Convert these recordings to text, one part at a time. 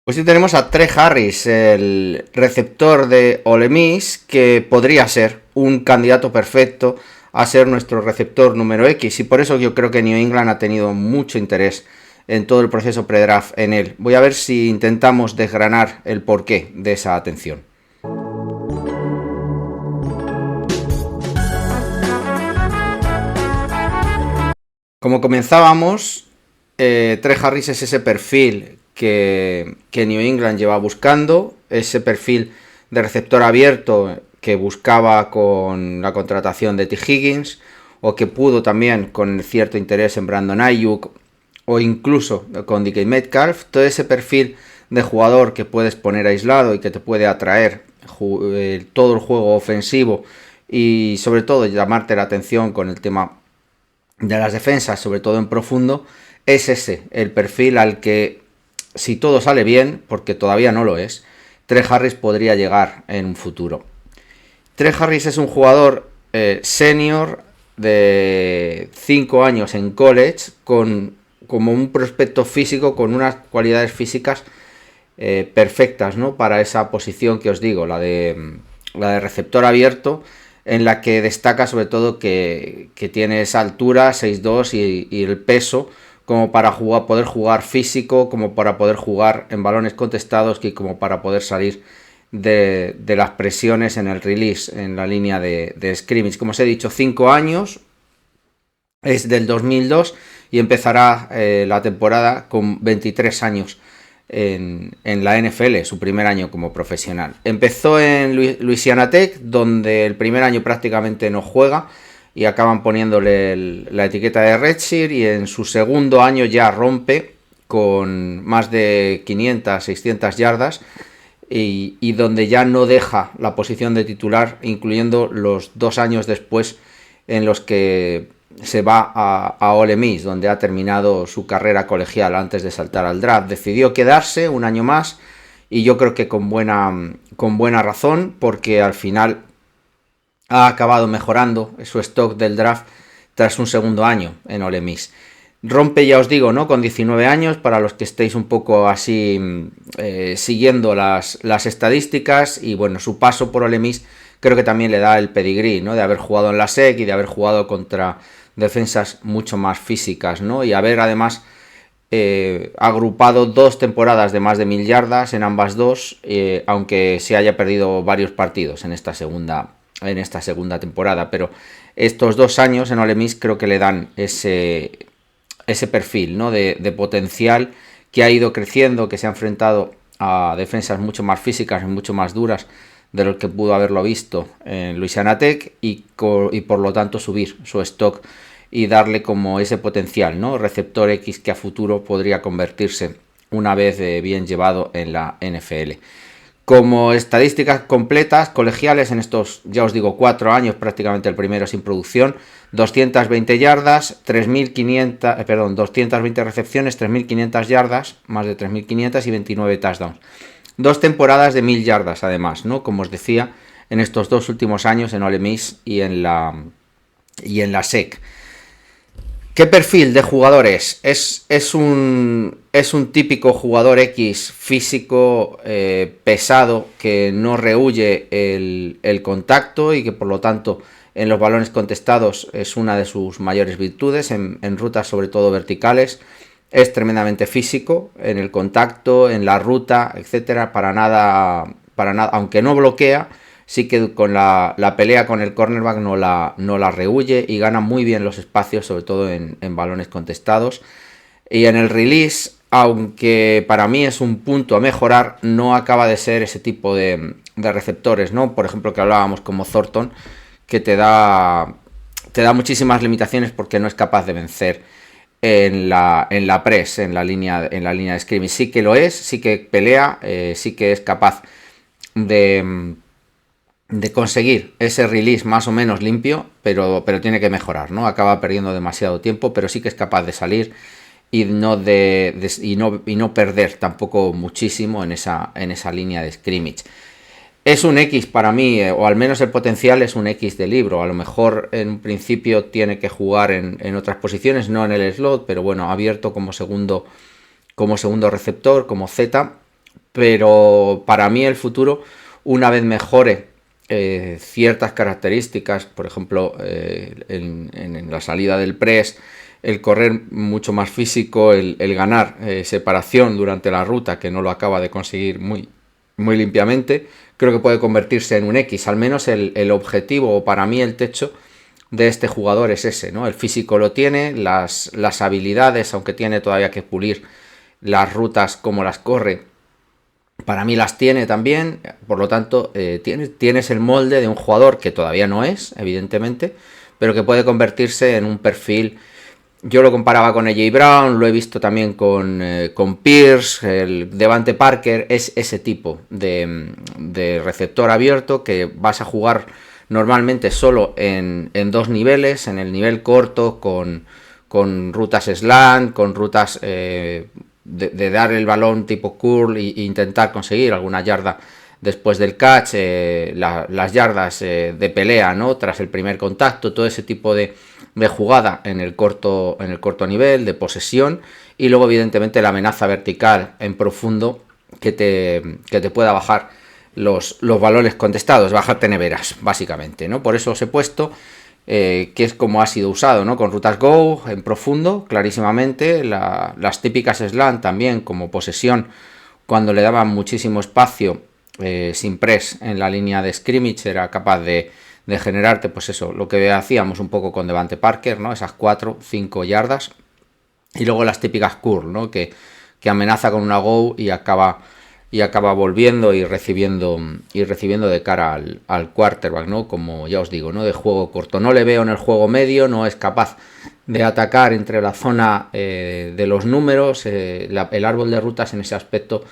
Pues sí tenemos a Trey Harris, el receptor de Ole Miss, que podría ser un candidato perfecto a ser nuestro receptor número X. Y por eso yo creo que New England ha tenido mucho interés en todo el proceso pre-draft en él. Voy a ver si intentamos desgranar el porqué de esa atención. Como comenzábamos, Trey Harris es ese perfil que New England lleva buscando, ese perfil de receptor abierto que buscaba con la contratación de T. Higgins, o que pudo también con cierto interés en Brandon Ayuk, o incluso con DK Metcalf. Todo ese perfil de jugador que puedes poner aislado y que te puede atraer todo el juego ofensivo y sobre todo llamarte la atención con el tema de las defensas, sobre todo en profundo, es ese, el perfil al que, si todo sale bien, porque todavía no lo es, Trey Harris podría llegar en un futuro. Trey Harris es un jugador senior de 5 años en college, como un prospecto físico, con unas cualidades físicas perfectas, ¿no? Para esa posición que os digo, la de receptor abierto, en la que destaca sobre todo que tiene esa altura, 6'2", y el peso como para poder jugar físico, como para poder jugar en balones contestados y como para poder salir de las presiones en el release, en la línea de scrimmage. Como os he dicho, 5 años, es del 2002 y empezará la temporada con 23 años en la NFL, su primer año como profesional. Empezó en Louisiana Tech, donde el primer año prácticamente no juega y acaban poniéndole la etiqueta de redshirt, y en su segundo año ya rompe con más de 500, 600 yardas y donde ya no deja la posición de titular, incluyendo los 2 años después en los que se va a Ole Miss, donde ha terminado su carrera colegial antes de saltar al draft. Decidió quedarse un año más y yo creo que con buena razón, porque al final ha acabado mejorando su stock del draft tras un segundo año en Ole Miss. Rompe, ya os digo, ¿no? Con 19 años, para los que estéis un poco así siguiendo las estadísticas, y bueno, su paso por Ole Miss creo que también le da el pedigrí, ¿no? De haber jugado en la SEC y de haber jugado contra defensas mucho más físicas, ¿no? Y haber además agrupado 2 temporadas de más de 1000 yardas en ambas dos, aunque se haya perdido varios partidos en esta segunda temporada. Pero estos 2 años en Ole Miss creo que le dan ese perfil, ¿no? de potencial, que ha ido creciendo, que se ha enfrentado a defensas mucho más físicas y mucho más duras de lo que pudo haberlo visto en Louisiana Tech, y por lo tanto subir su stock y darle como ese potencial, ¿no? Receptor X que a futuro podría convertirse una vez bien llevado en la NFL. Como estadísticas completas, colegiales, en estos, ya os digo, 4 años, prácticamente el primero sin producción: 220 yardas, 220 recepciones, 3.500 yardas, más de 3.500, y 29 touchdowns. 2 temporadas de 1000 yardas, además, ¿no? Como os decía, en estos 2 últimos años en Ole Miss y en la SEC. ¿Qué perfil de jugador es? Es un típico jugador X físico, pesado, que no rehúye el contacto y que por lo tanto en los balones contestados es una de sus mayores virtudes, en rutas sobre todo verticales. Es tremendamente físico en el contacto, en la ruta, etcétera. Para nada, aunque no bloquea, sí que con la pelea con el cornerback no la rehúye y gana muy bien los espacios, sobre todo en balones contestados. Y en el release, aunque para mí es un punto a mejorar, no acaba de ser ese tipo de receptores, ¿no? Por ejemplo, que hablábamos como Thornton, que te da muchísimas limitaciones porque no es capaz de vencer en la press, en la línea de scrimmage. Sí que lo es, sí que pelea, sí que es capaz de conseguir ese release más o menos limpio, pero tiene que mejorar, ¿no? Acaba perdiendo demasiado tiempo, pero sí que es capaz de salir y no perder tampoco muchísimo en esa línea de scrimmage. Es un X para mí, o al menos el potencial es un X de libro. A lo mejor en un principio tiene que jugar en otras posiciones, no en el slot, pero bueno, abierto como segundo receptor, como Z, pero para mí el futuro, una vez mejore ciertas características, por ejemplo, en la salida del press, el correr mucho más físico, el ganar separación durante la ruta, que no lo acaba de conseguir muy limpiamente, creo que puede convertirse en un X. Al menos el objetivo, o para mí el techo de este jugador es ese, ¿no? El físico lo tiene, las habilidades, aunque tiene todavía que pulir las rutas como las corre, para mí las tiene también. Por lo tanto, tienes el molde de un jugador que todavía no es, evidentemente, pero que puede convertirse en un perfil. Yo lo comparaba con AJ Brown, lo he visto también con Pierce, el Devante Parker. Es ese tipo de receptor abierto que vas a jugar normalmente solo en dos niveles, en el nivel corto, con rutas slant, con rutas de dar el balón tipo curl e intentar conseguir alguna yarda después del catch, las yardas de pelea, ¿no? Tras el primer contacto, todo ese tipo de jugada en el corto nivel, de posesión, y luego evidentemente la amenaza vertical en profundo que te pueda bajar los valores contestados, bajarte neveras, básicamente, ¿no? Por eso os he puesto que es como ha sido usado, ¿no? Con rutas go en profundo, clarísimamente, las típicas slant también como posesión, cuando le daban muchísimo espacio sin press en la línea de scrimmage, era capaz de generarte, pues eso, lo que hacíamos un poco con Devante Parker, ¿no? Esas 4-5 yardas. Y luego las típicas curl, ¿no? Que amenaza con una go y acaba volviendo y recibiendo de cara al quarterback, ¿no? Como ya os digo, ¿no? De juego corto. No le veo en el juego medio, no es capaz de atacar entre la zona de los números, el árbol de rutas en ese aspecto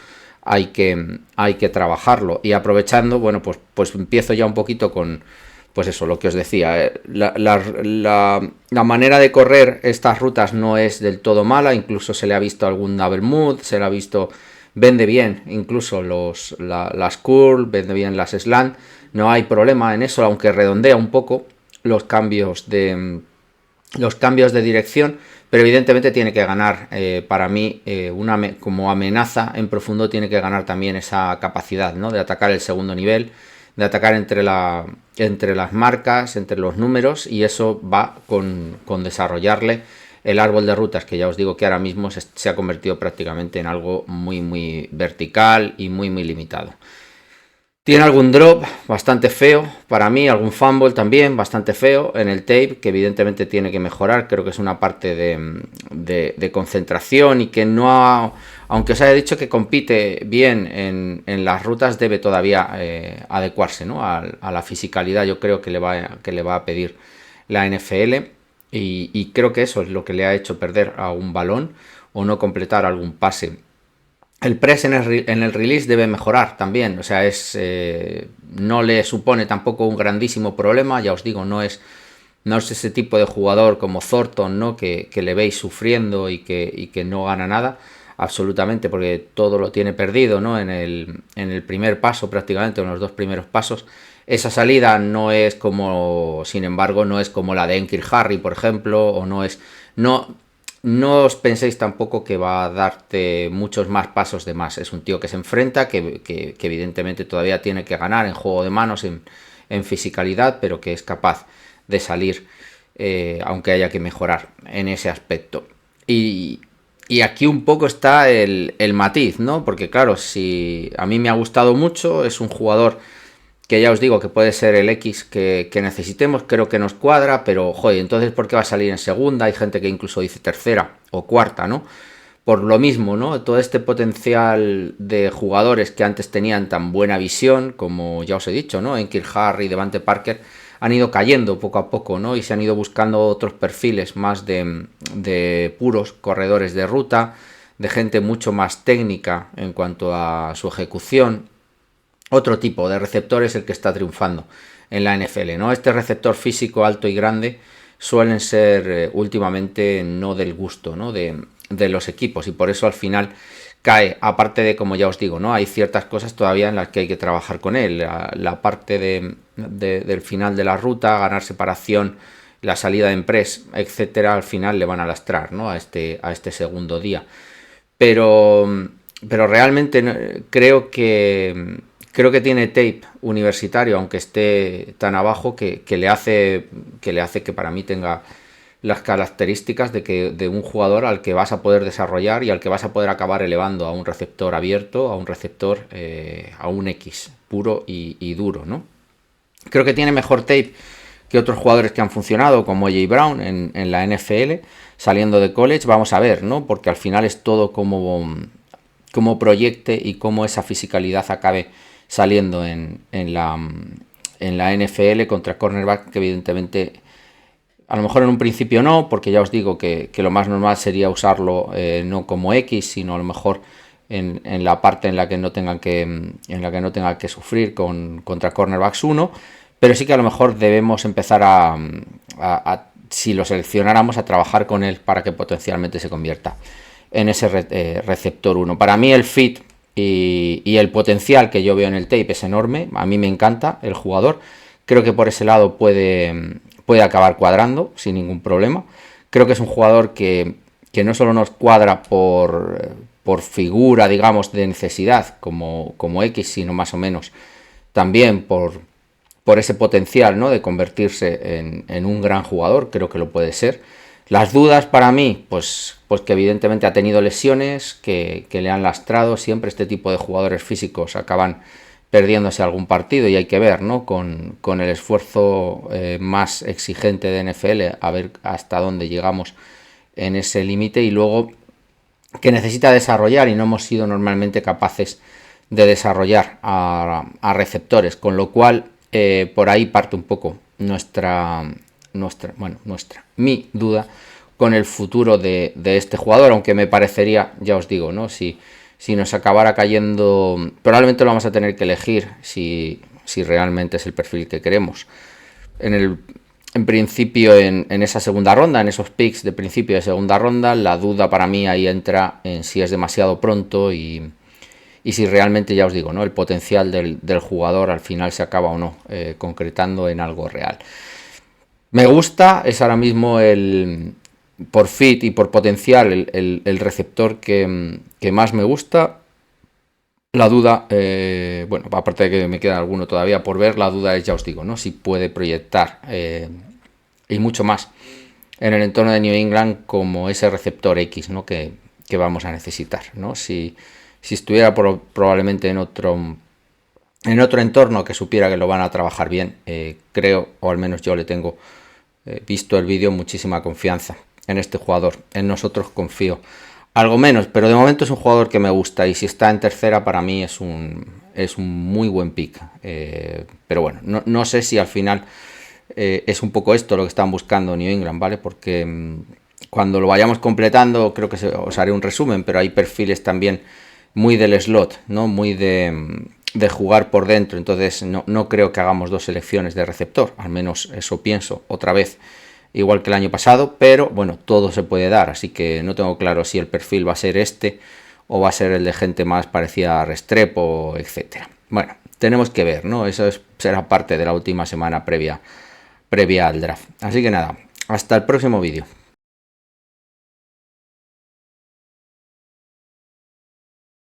hay que trabajarlo. Y aprovechando, bueno, pues empiezo ya un poquito con, pues eso, lo que os decía, la manera de correr estas rutas no es del todo mala, incluso se le ha visto algún double move, se le ha visto, vende bien incluso las curl, vende bien las slant, no hay problema en eso, aunque redondea un poco los cambios de dirección, pero evidentemente tiene que ganar, para mí, como amenaza en profundo, tiene que ganar también esa capacidad, ¿no? De atacar el segundo nivel, de atacar entre las marcas, entre los números, y eso va con desarrollarle el árbol de rutas, que ya os digo que ahora mismo se ha convertido prácticamente en algo muy vertical y muy limitado. Tiene algún drop bastante feo para mí, algún fumble también bastante feo en el tape, que evidentemente tiene que mejorar. Creo que es una parte de concentración y que no, aunque os haya dicho que compite bien en las rutas, debe todavía adecuarse, ¿no? a la fisicalidad. Yo creo que le va a pedir la NFL, y creo que eso es lo que le ha hecho perder a un balón o no completar algún pase. El press en el release debe mejorar también, o sea, no le supone tampoco un grandísimo problema, ya os digo, no es ese tipo de jugador como Thornton, ¿no? que le veis sufriendo y que no gana nada, absolutamente, porque todo lo tiene perdido, ¿no? En el primer paso prácticamente, en los dos primeros pasos. Esa salida no es como, sin embargo, no es como la de N'Keal Harry, por ejemplo, o no os penséis tampoco que va a darte muchos más pasos de más. Es un tío que se enfrenta, que evidentemente todavía tiene que ganar en juego de manos, en fisicalidad, pero que es capaz de salir, aunque haya que mejorar en ese aspecto. Y aquí un poco está el matiz, ¿no? Porque claro, si a mí me ha gustado mucho, es un jugador que ya os digo que puede ser el X que necesitemos, creo que nos cuadra, pero joder, entonces ¿por qué va a salir en segunda? Hay gente que incluso dice tercera o cuarta, ¿no? Por lo mismo, ¿no? Todo este potencial de jugadores que antes tenían tan buena visión, como ya os he dicho, ¿no? N'Keal Harry, Devante Parker, han ido cayendo poco a poco, ¿no? Y se han ido buscando otros perfiles más de puros corredores de ruta, de gente mucho más técnica en cuanto a su ejecución. Otro tipo de receptor es el que está triunfando en la NFL, ¿no? Este receptor físico alto y grande suelen ser últimamente no del gusto, ¿no? de los equipos, y por eso al final cae, aparte de, como ya os digo, ¿no? Hay ciertas cosas todavía en las que hay que trabajar con él, la parte del final de la ruta, ganar separación, la salida en press, etcétera, al final le van a lastrar, ¿no? a este segundo día. Pero realmente creo que tiene tape universitario, aunque esté tan abajo, que le hace que para mí tenga las características de un jugador al que vas a poder desarrollar y al que vas a poder acabar elevando a un receptor abierto, a un receptor, a un X puro y duro, ¿no? Creo que tiene mejor tape que otros jugadores que han funcionado, como AJ Brown en la NFL, saliendo de college. Vamos a ver, ¿no? Porque al final es todo como proyecte y cómo esa fisicalidad acabe saliendo en la NFL contra cornerback, que evidentemente a lo mejor en un principio no, porque ya os digo que lo más normal sería usarlo no como X, sino a lo mejor en la parte en la que no tengan que sufrir contra cornerbacks 1, pero sí que a lo mejor debemos empezar si lo seleccionáramos, a trabajar con él para que potencialmente se convierta en ese receptor 1. Para mí el fit y el potencial que yo veo en el tape es enorme. A mí me encanta el jugador. Creo que por ese lado puede acabar cuadrando sin ningún problema. Creo que es un jugador que no solo nos cuadra por figura, digamos, de necesidad como X, sino más o menos también por ese potencial, ¿no?, de convertirse en un gran jugador. Creo que lo puede ser. Las dudas para mí, pues que evidentemente ha tenido lesiones que le han lastrado. Siempre este tipo de jugadores físicos acaban perdiéndose algún partido, y hay que ver, ¿no?, con el esfuerzo más exigente de NFL, a ver hasta dónde llegamos en ese límite. Y luego que necesita desarrollar y no hemos sido normalmente capaces de desarrollar a receptores, con lo cual por ahí parte un poco mi duda con el futuro de este jugador, aunque me parecería, ya os digo, ¿no?, si nos acabara cayendo, probablemente lo vamos a tener que elegir si realmente es el perfil que queremos. En principio, en esa segunda ronda, en esos picks de principio de segunda ronda, la duda para mí ahí entra en si es demasiado pronto y si realmente, ya os digo, ¿no?, el potencial del jugador al final se acaba o no concretando en algo real. Me gusta, es ahora mismo por fit y por potencial el receptor que más me gusta. La duda, bueno, aparte de que me queda alguno todavía por ver, la duda es, ya os digo, ¿no?, si puede proyectar y mucho más en el entorno de New England como ese receptor X, ¿no?, que vamos a necesitar, ¿no? Si estuviera probablemente en otro entorno que supiera que lo van a trabajar bien, creo, o al menos yo le tengo, visto el vídeo, muchísima confianza en este jugador. En nosotros confío algo menos, pero de momento es un jugador que me gusta, y si está en tercera para mí es un muy buen pick. Pero bueno, no sé si al final es un poco esto lo que están buscando New England, ¿vale? Porque cuando lo vayamos completando creo que os haré un resumen, pero hay perfiles también muy del slot, ¿no?, muy de jugar por dentro. Entonces no creo que hagamos dos selecciones de receptor, al menos eso pienso, otra vez igual que el año pasado, pero bueno, todo se puede dar, así que no tengo claro si el perfil va a ser este o va a ser el de gente más parecida a Restrepo, etcétera. Bueno, tenemos que ver, ¿no? Eso será parte de la última semana previa al draft. Así que nada, hasta el próximo vídeo.